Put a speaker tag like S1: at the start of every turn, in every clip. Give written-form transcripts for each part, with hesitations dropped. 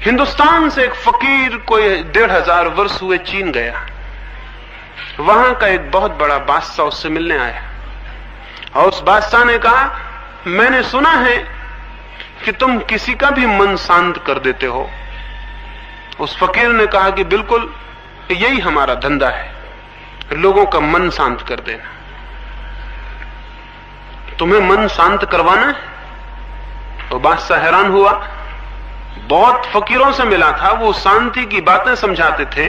S1: हिंदुस्तान से एक फकीर कोई 1500 वर्ष हुए चीन गया। वहां का एक बहुत बड़ा बादशाह उससे मिलने आया और उस बादशाह ने कहा, मैंने सुना है कि तुम किसी का भी मन शांत कर देते हो। उस फकीर ने कहा कि बिल्कुल, यही हमारा धंधा है, लोगों का मन शांत कर देना। तुम्हें मन शांत करवाना है? तो बादशाह हैरान हुआ। बहुत फकीरों से मिला था, वो शांति की बातें समझाते थे,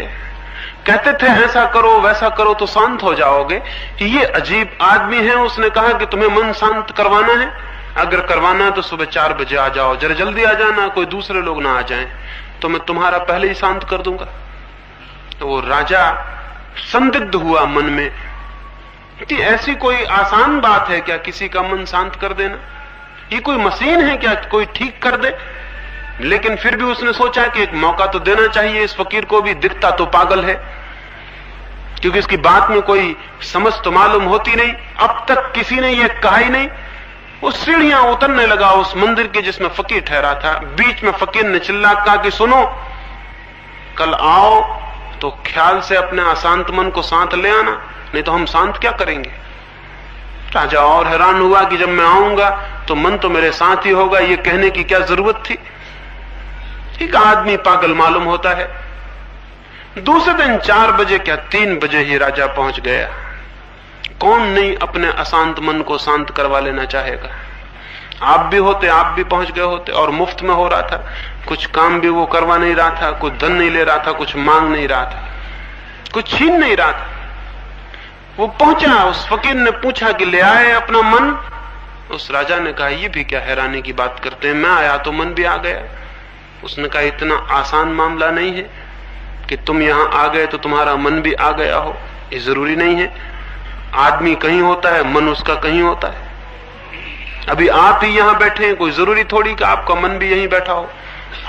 S1: कहते थे ऐसा करो वैसा करो तो शांत हो जाओगे। ये अजीब आदमी है, उसने कहा कि तुम्हें मन शांत करवाना है, अगर करवाना है तो सुबह 4 बजे आ जाओ, जरा जल्दी आ जाना, कोई दूसरे लोग ना आ जाएं, तो मैं तुम्हारा पहले ही शांत कर दूंगा। तो वो राजा संदिग्ध हुआ मन में कि ऐसी कोई आसान बात है क्या किसी का मन शांत कर देना? ये कोई मशीन है क्या कोई ठीक कर दे? लेकिन फिर भी उसने सोचा कि एक मौका तो देना चाहिए इस फकीर को भी, दिखता तो पागल है, क्योंकि इसकी बात में कोई समझ तो मालूम होती नहीं, अब तक किसी ने यह कहा ही नहीं। वो सीढ़ियां उतरने लगा उस मंदिर के जिसमें फकीर ठहरा था। बीच में फकीर ने चिल्ला कहा कि सुनो, कल आओ तो ख्याल से अपने अशांत मन को साथ ले आना, नहीं तो हम शांत क्या करेंगे। राजा और हैरान हुआ कि जब मैं आऊंगा तो मन तो मेरे साथ ही होगा, ये कहने की क्या जरूरत थी। एक आदमी पागल मालूम होता है। दूसरे दिन 4 बजे क्या 3 बजे ही राजा पहुंच गया। कौन नहीं अपने अशांत मन को शांत करवा लेना चाहेगा। आप भी होते, आप भी पहुंच गए होते, और मुफ्त में हो रहा था, कुछ काम भी वो करवा नहीं रहा था, कुछ धन नहीं ले रहा था, कुछ मांग नहीं रहा था, कुछ छीन नहीं रहा था। वो पहुंचा, उस फकीर ने पूछा कि ले आए अपना मन? उस राजा ने कहा, ये भी क्या हैरानी की बात करते हैं, मैं आया तो मन भी आ गया। उसने कहा, इतना आसान मामला नहीं है कि तुम यहां आ गए तो तुम्हारा मन भी आ गया हो, ये जरूरी नहीं है। आदमी कहीं होता है, मन उसका कहीं होता है। अभी आप ही यहां बैठे हैं, कोई जरूरी थोड़ी कि आपका मन भी यहीं बैठा हो।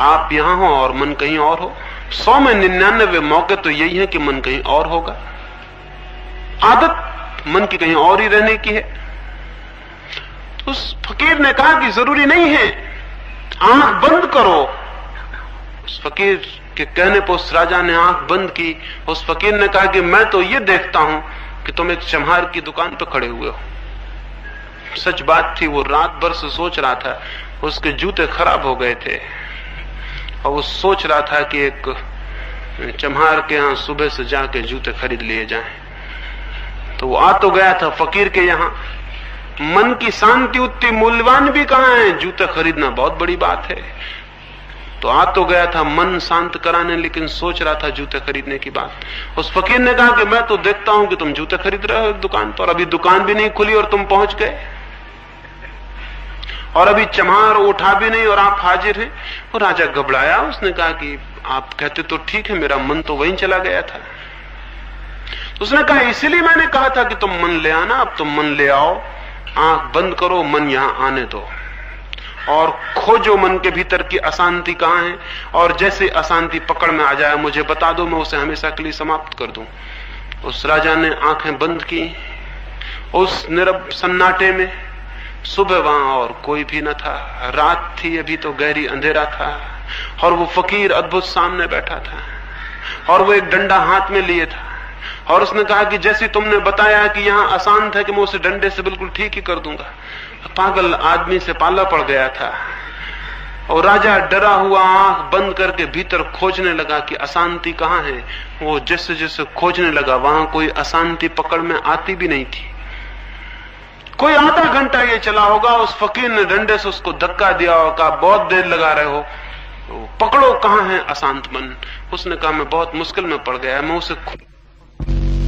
S1: आप यहां हो और मन कहीं और हो। 100 में 99 मौके तो यही है कि मन कहीं और होगा। आदत मन की कहीं और ही रहने की है। उस फकीर ने कहा कि जरूरी नहीं है, आंख बंद करो। उस फकीर के कहने पर उस राजा ने आंख बंद की। उस फकीर ने कहा कि मैं तो ये देखता हूं कि तुम एक चम्हार की दुकान पर खड़े हुए हो। सच बात थी, वो रात भर से सोच रहा था, उसके जूते खराब हो गए थे और वो सोच रहा था कि एक चम्हार के यहां सुबह से जाके जूते खरीद लिए जाएं। तो वो आ तो गया था फकीर के यहां। मन की शांति उतनी मूल्यवान भी कहां है, जूते खरीदना बहुत बड़ी बात है। तो आ तो गया था मन शांत कराने, लेकिन सोच रहा था जूते खरीदने की बात। उस फकीर ने कहा कि मैं तो देखता हूं कि तुम जूते खरीद रहे हो एक दुकान पर, अभी दुकान भी नहीं खुली और तुम पहुंच गए, और अभी चम्हार उठा भी नहीं और आप हाजिर हैं। और राजा घबराया। उसने कहा कि आप कहते तो ठीक है, मेरा मन तो वहीं चला गया था। तो उसने कहा, इसीलिए मैंने कहा था कि तुम मन ले आना। अब तुम मन ले आओ, आंख बंद करो, मन यहां आने दो और खोजो मन के भीतर की अशांति कहां है, और जैसे अशांति पकड़ में आ जाए मुझे बता दो, मैं उसे हमेशा के लिए समाप्त कर दूं। उस राजा ने आंखें बंद की। उस नीरव सन्नाटे में सुबह वहां और कोई भी न था, रात थी, अभी तो गहरी अंधेरा था, और वो फकीर अद्भुत सामने बैठा था और वो एक डंडा हाथ में लिए था। और उसने कहा कि जैसे तुमने बताया कि यहां अशांत है कि मैं उसे डंडे से बिल्कुल ठीक ही कर दूंगा। पागल आदमी से पाला पड़ गया था और राजा डरा हुआ आंख बंद करके भीतर खोजने लगा कि अशांति कहां है। वो जैसे जैसे खोजने लगा वहां कोई अशांति पकड़ में आती भी नहीं थी। कोई आधा घंटा ये चला होगा। उस फकीर ने डंडे से उसको धक्का दिया और कहा, बहुत देर लगा रहे हो, पकड़ो कहां है अशांत मन। उसने कहा, मैं बहुत मुश्किल में पड़ गया है, मैं उसे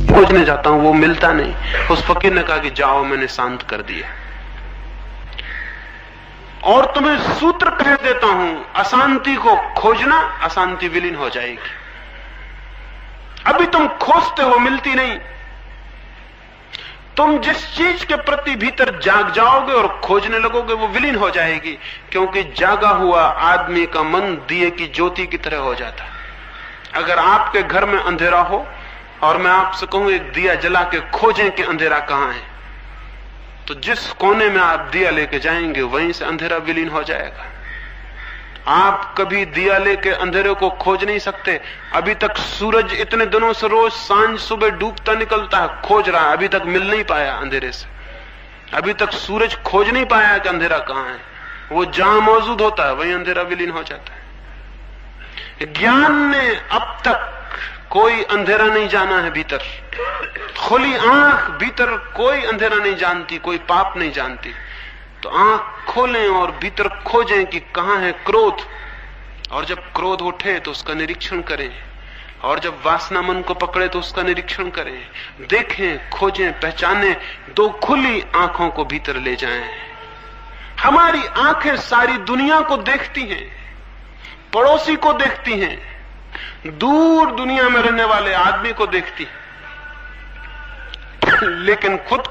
S1: खोजने जाता हूं, वो मिलता नहीं। उस फकीर ने कहा कि जाओ, मैंने शांत कर दिया और तुम्हें सूत्र कह देता हूं, अशांति को खोजना, अशांति विलीन हो जाएगी। अभी तुम खोजते हो, मिलती नहीं। तुम जिस चीज के प्रति भीतर जाग जाओगे और खोजने लगोगे वो विलीन हो जाएगी, क्योंकि जागा हुआ आदमी का मन दिए की ज्योति की तरह हो जाता है। अगर आपके घर में अंधेरा हो और मैं आपसे कहूं एक दिया जला के खोजें कि अंधेरा कहां है, तो जिस कोने में आप दिया लेके जाएंगे वहीं से अंधेरा विलीन हो जाएगा। आप कभी दिया लेके अंधेरे को खोज नहीं सकते। अभी तक सूरज इतने दिनों से रोज सांझ सुबह डूबता निकलता है, खोज रहा है, अभी तक मिल नहीं पाया अंधेरे से। अभी तक सूरज खोज नहीं पाया कि अंधेरा कहां है। वो जहां मौजूद होता है वहीं अंधेरा विलीन हो जाता है। ज्ञान ने अब तक कोई अंधेरा नहीं जाना है भीतर। खुली आंख भीतर कोई अंधेरा नहीं जानती, कोई पाप नहीं जानती। तो आंख खोलें और भीतर खोजें कि कहां है क्रोध, और जब क्रोध उठे तो उसका निरीक्षण करें, और जब वासना मन को पकड़े तो उसका निरीक्षण करें, देखें, खोजें, पहचानें। दो खुली आंखों को भीतर ले जाएं। हमारी आंखें सारी दुनिया को देखती हैं, पड़ोसी को देखती हैं, दूर दुनिया में रहने वाले आदमी को देखती हैं, लेकिन खुद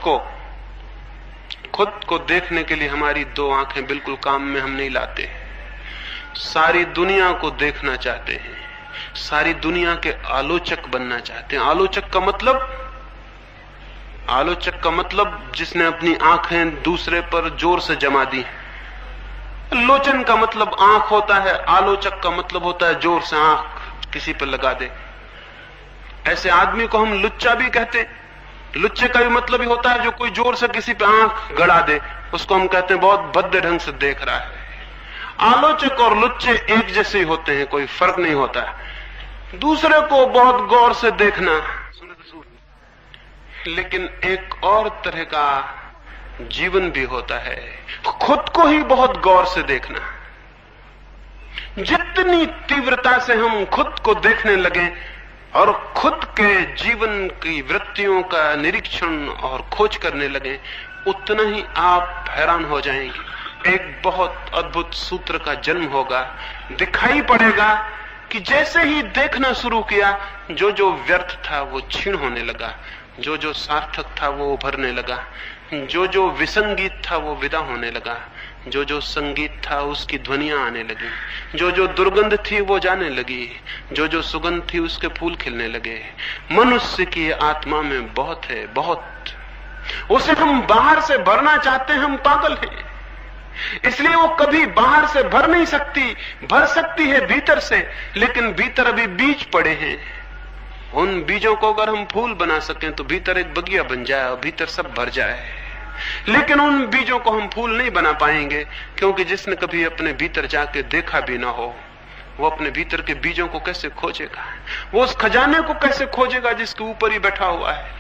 S1: को देखने के लिए हमारी दो आंखें बिल्कुल काम में हम नहीं लाते। सारी दुनिया को देखना चाहते हैं, सारी दुनिया के आलोचक बनना चाहते हैं। आलोचक का मतलब जिसने अपनी आंखें दूसरे पर जोर से जमा दी। लोचन का मतलब आंख होता है, आलोचक का मतलब होता है जोर से आंख किसी पर लगा दे। ऐसे आदमी को हम लुच्चा भी कहते हैं। लुच्चे का भी मतलब ही होता है जो कोई जोर से किसी पे आंख गड़ा दे, उसको हम कहते हैं बहुत भद्दे ढंग से देख रहा है। आलोचक और लुच्चे एक जैसे ही होते हैं, कोई फर्क नहीं होता है। दूसरे को बहुत गौर से देखना, लेकिन एक और तरह का जीवन भी होता है, खुद को ही बहुत गौर से देखना। जितनी तीव्रता से हम खुद को देखने लगे और खुद के जीवन की वृत्तियों का निरीक्षण और खोज करने लगे, उतना ही आप हैरान हो जाएंगे। एक बहुत अद्भुत सूत्र का जन्म होगा। दिखाई पड़ेगा कि जैसे ही देखना शुरू किया, जो जो व्यर्थ था वो क्षीण होने लगा, जो जो सार्थक था वो उभरने लगा, जो जो विसंगीत था वो विदा होने लगा, जो जो संगीत था उसकी ध्वनियां आने लगी, जो जो दुर्गंध थी वो जाने लगी, जो जो सुगंध थी उसके फूल खिलने लगे। मनुष्य की आत्मा में बहुत है, बहुत। उसे हम बाहर से भरना चाहते हैं, हम पागल हैं। इसलिए वो कभी बाहर से भर नहीं सकती। भर सकती है भीतर से, लेकिन भीतर अभी बीज पड़े हैं। उन बीजों को अगर हम फूल बना सकें तो भीतर एक बगिया बन जाए और भीतर सब भर जाए। लेकिन उन बीजों को हम फूल नहीं बना पाएंगे, क्योंकि जिसने कभी अपने भीतर जाके देखा भी ना हो, वो अपने भीतर के बीजों को कैसे खोजेगा? वो उस खजाने को कैसे खोजेगा जिसके ऊपर ही बैठा हुआ है?